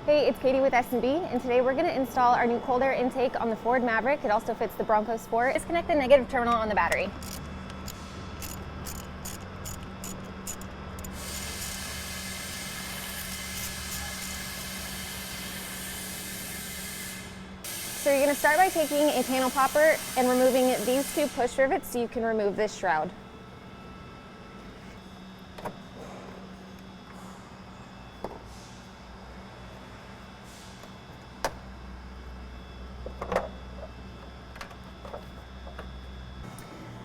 Hey, it's Katie with S&B, and today we're going to install our new cold air intake on the Ford Maverick. It also fits the Bronco Sport. Disconnect the negative terminal on the battery. So you're going to start by taking a panel popper and removing these two push rivets so you can remove this shroud.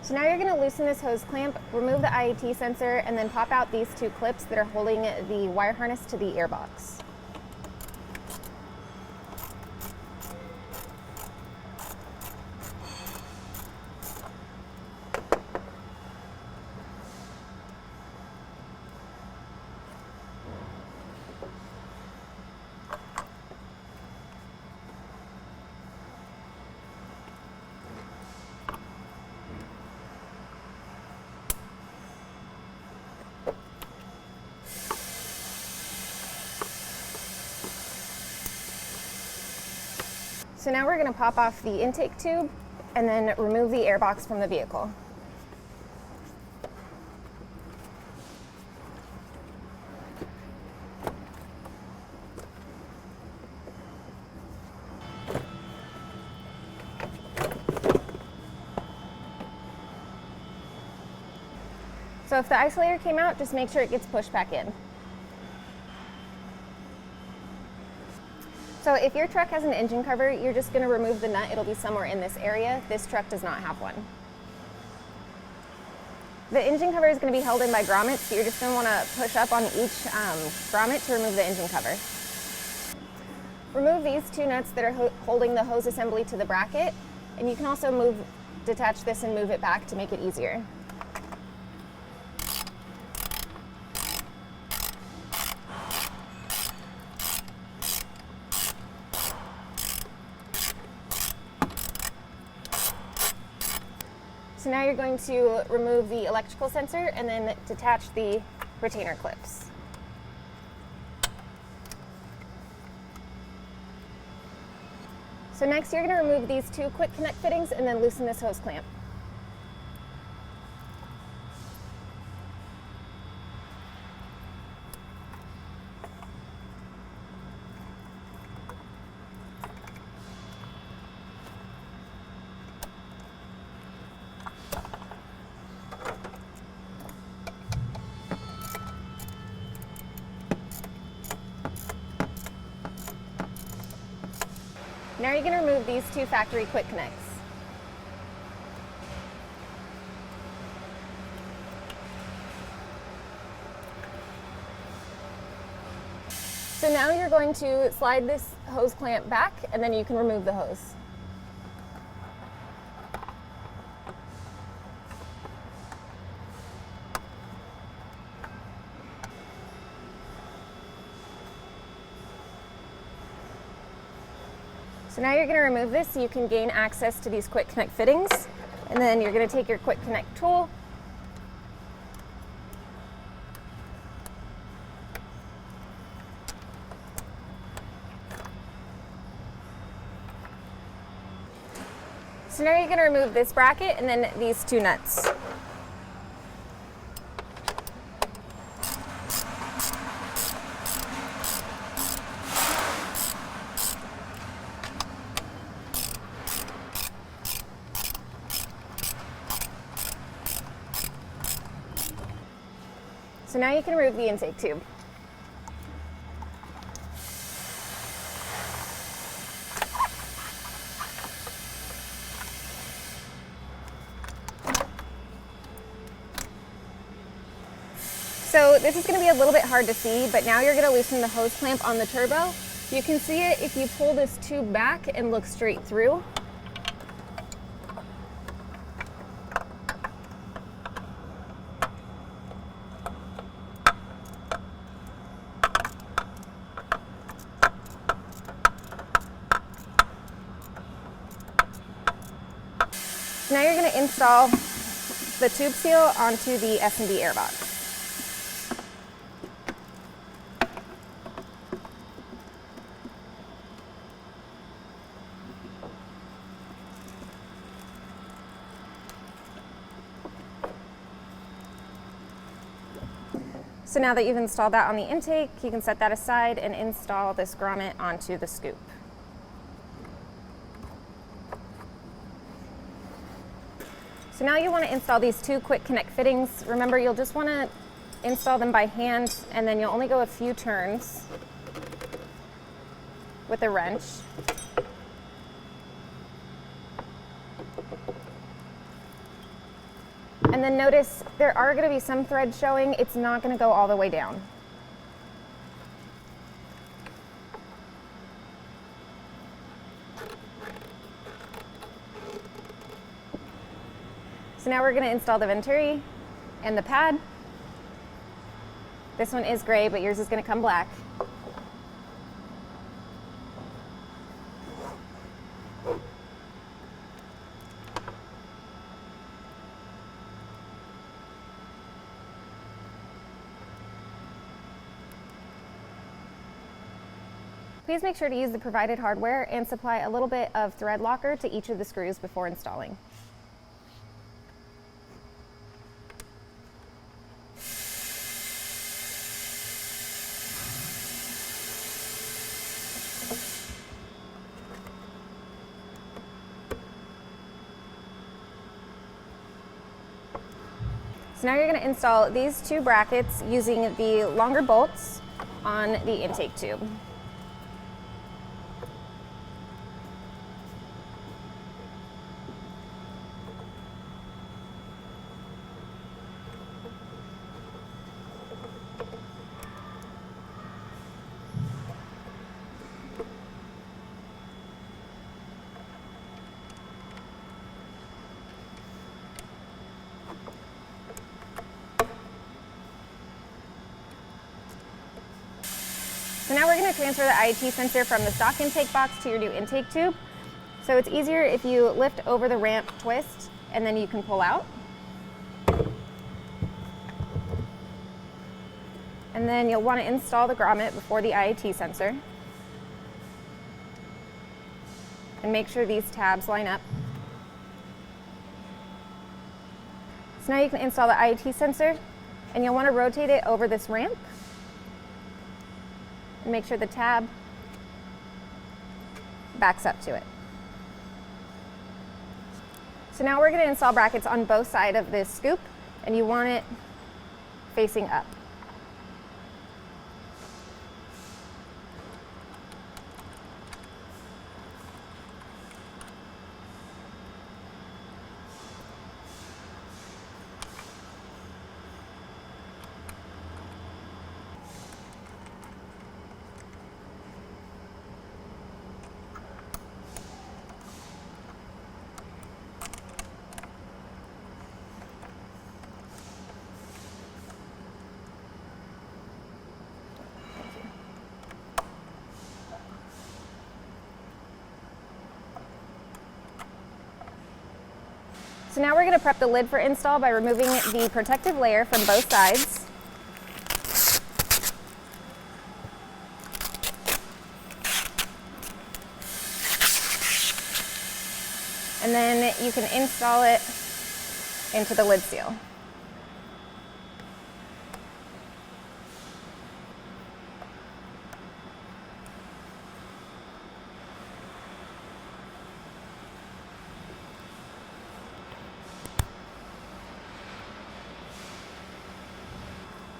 So now you're going to loosen this hose clamp, remove the IAT sensor, and then pop out these two clips that are holding the wire harness to the airbox. So now we're going to pop off the intake tube and then remove the airbox from the vehicle. So if the isolator came out, just make sure it gets pushed back in. So if your truck has an engine cover, you're just going to remove the nut. It'll be somewhere in this area. This truck does not have one. The engine cover is going to be held in by grommets, so you're just going to want to push up on each grommet to remove the engine cover. Remove these two nuts that are holding the hose assembly to the bracket, and you can also detach this and move it back to make it easier. So now you're going to remove the electrical sensor and then detach the retainer clips. So next you're going to remove these two quick connect fittings and then loosen this hose clamp. Now you're going to remove these two factory quick connects. So now you're going to slide this hose clamp back and then you can remove the hose. So now you're going to remove this so you can gain access to these quick connect fittings, and then you're going to take your quick connect tool So now you're going to remove this bracket and then these two nuts. So now you can remove the intake tube. So this is going to be a little bit hard to see, but now you're going to loosen the hose clamp on the turbo. You can see it if you pull this tube back and look straight through. Now you're going to install the tube seal onto the S&B airbox. So now that you've installed that on the intake, you can set that aside and install this grommet onto the scoop. So now you want to install these two quick connect fittings. Remember, you'll just want to install them by hand, and then you'll only go a few turns with a wrench. And then notice there are going to be some threads showing. It's not going to go all the way down. So now we're going to install the venturi and the pad. This one is gray, but yours is going to come black. Please make sure to use the provided hardware and supply a little bit of thread locker to each of the screws before installing. So now you're going to install these two brackets using the longer bolts on the intake tube. So now we're going to transfer the IAT sensor from the stock intake box to your new intake tube. So it's easier if you lift over the ramp twist and then you can pull out. And then you'll want to install the grommet before the IAT sensor. And make sure these tabs line up. So now you can install the IAT sensor, and you'll want to rotate it over this ramp. And make sure the tab backs up to it. So now we're going to install brackets on both sides of this scoop, and you want it facing up. So now we're going to prep the lid for install by removing the protective layer from both sides. And then you can install it into the lid seal.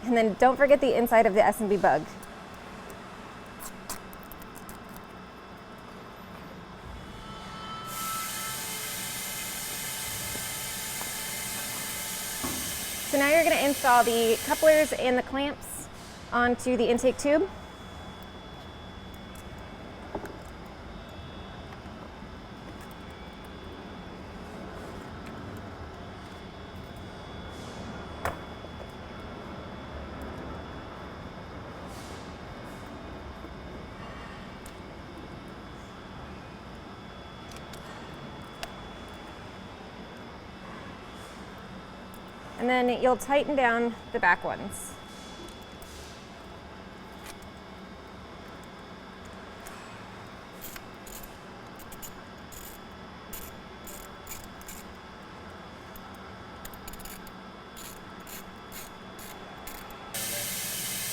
And then don't forget the inside of the S&B bug. So now you're going to install the couplers and the clamps onto the intake tube. And then you'll tighten down the back ones.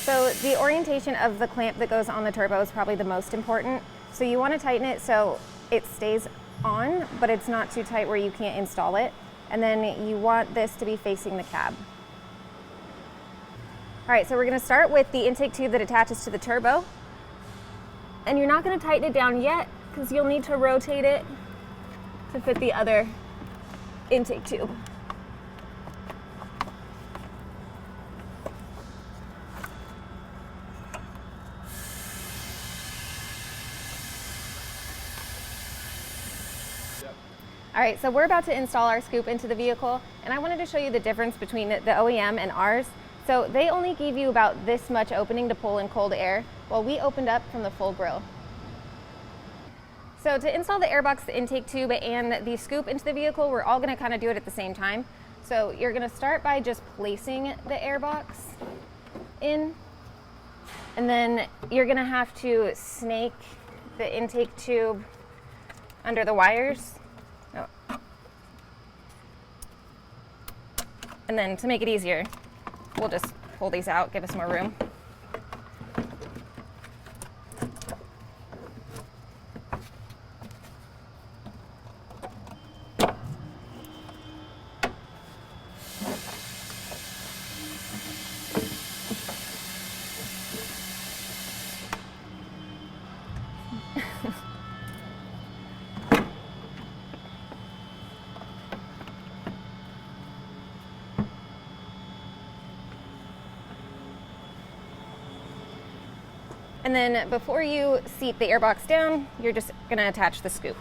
So the orientation of the clamp that goes on the turbo is probably the most important. So you want to tighten it so it stays on, but it's not too tight where you can't install it. And then you want this to be facing the cab. All right, so we're going to start with the intake tube that attaches to the turbo. And you're not going to tighten it down yet because you'll need to rotate it to fit the other intake tube. All right, so we're about to install our scoop into the vehicle, and I wanted to show you the difference between the OEM and ours. So they only give you about this much opening to pull in cold air, while we opened up from the full grill. So to install the airbox, the intake tube, and the scoop into the vehicle, we're all gonna kind of do it at the same time. So you're gonna start by just placing the airbox in, and then you're gonna have to snake the intake tube under the wires. Oh. And then to make it easier, we'll just pull these out, give us more room. And then before you seat the airbox down, you're just gonna attach the scoop.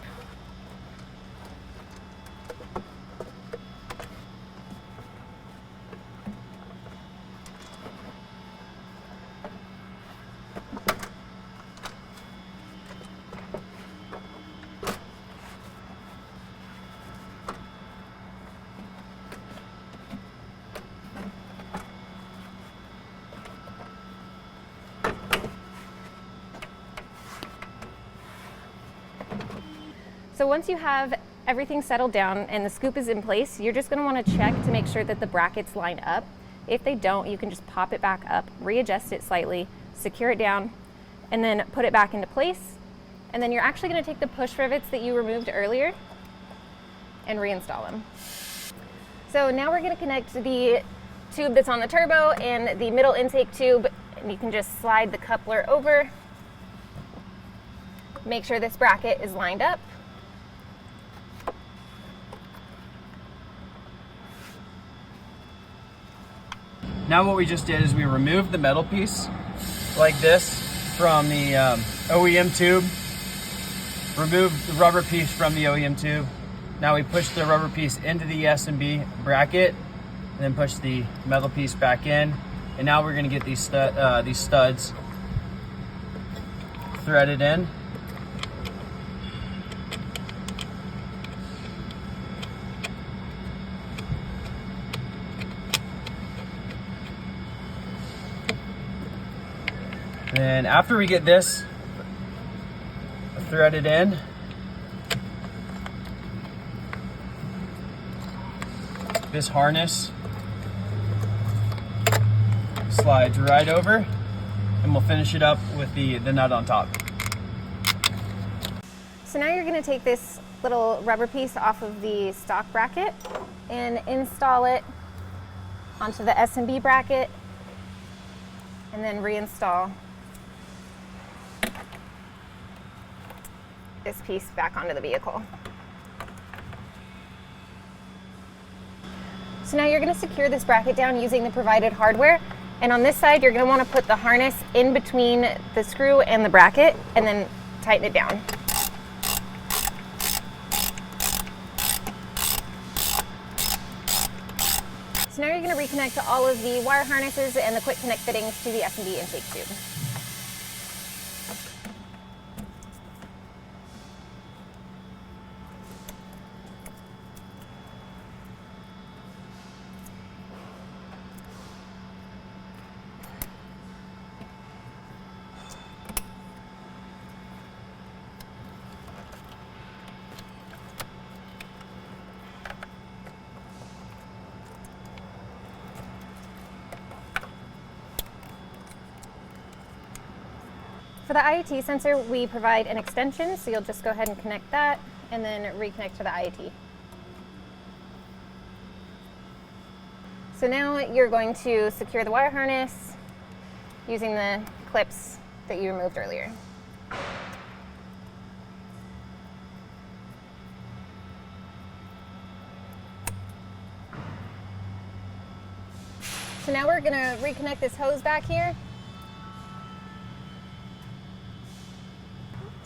So once you have everything settled down and the scoop is in place, you're just going to want to check to make sure that the brackets line up. If they don't, you can just pop it back up, readjust it slightly, secure it down, and then put it back into place. And then you're actually going to take the push rivets that you removed earlier and reinstall them. So now we're going to connect the tube that's on the turbo and the middle intake tube, and you can just slide the coupler over. Make sure this bracket is lined up. Now what we just did is we removed the metal piece like this from the OEM tube, removed the rubber piece from the OEM tube. Now we push the rubber piece into the S&B bracket and then push the metal piece back in. And now we're gonna get these studs threaded in. And after we get this threaded in, this harness slides right over, and we'll finish it up with the nut on top. So now you're going to take this little rubber piece off of the stock bracket and install it onto the S&B bracket, and then reinstall this piece back onto the vehicle. So now you're going to secure this bracket down using the provided hardware, and on this side you're going to want to put the harness in between the screw and the bracket and then tighten it down. So now you're going to reconnect all of the wire harnesses and the quick connect fittings to the S&B intake tube. For the IAT sensor, we provide an extension, so you'll just go ahead and connect that and then reconnect to the IAT. So now you're going to secure the wire harness using the clips that you removed earlier. So now we're going to reconnect this hose back here.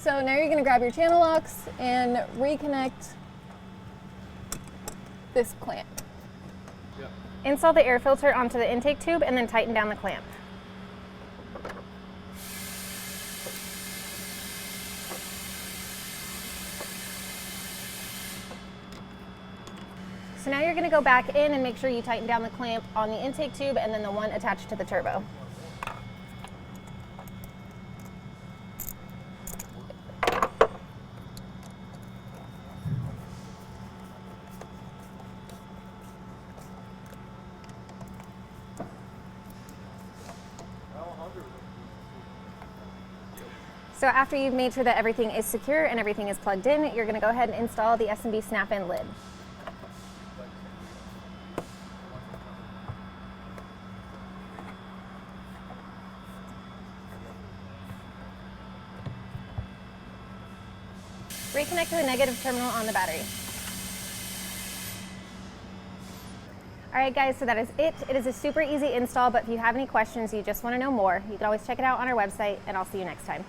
So now you're going to grab your channel locks and reconnect this clamp. Yep. Install the air filter onto the intake tube and then tighten down the clamp. So now you're going to go back in and make sure you tighten down the clamp on the intake tube and then the one attached to the turbo. So after you've made sure that everything is secure and everything is plugged in, you're going to go ahead and install the S&B snap-in lid. Reconnect to the negative terminal on the battery. All right guys, so that is it. It is a super easy install, but if you have any questions, you just want to know more, you can always check it out on our website, and I'll see you next time.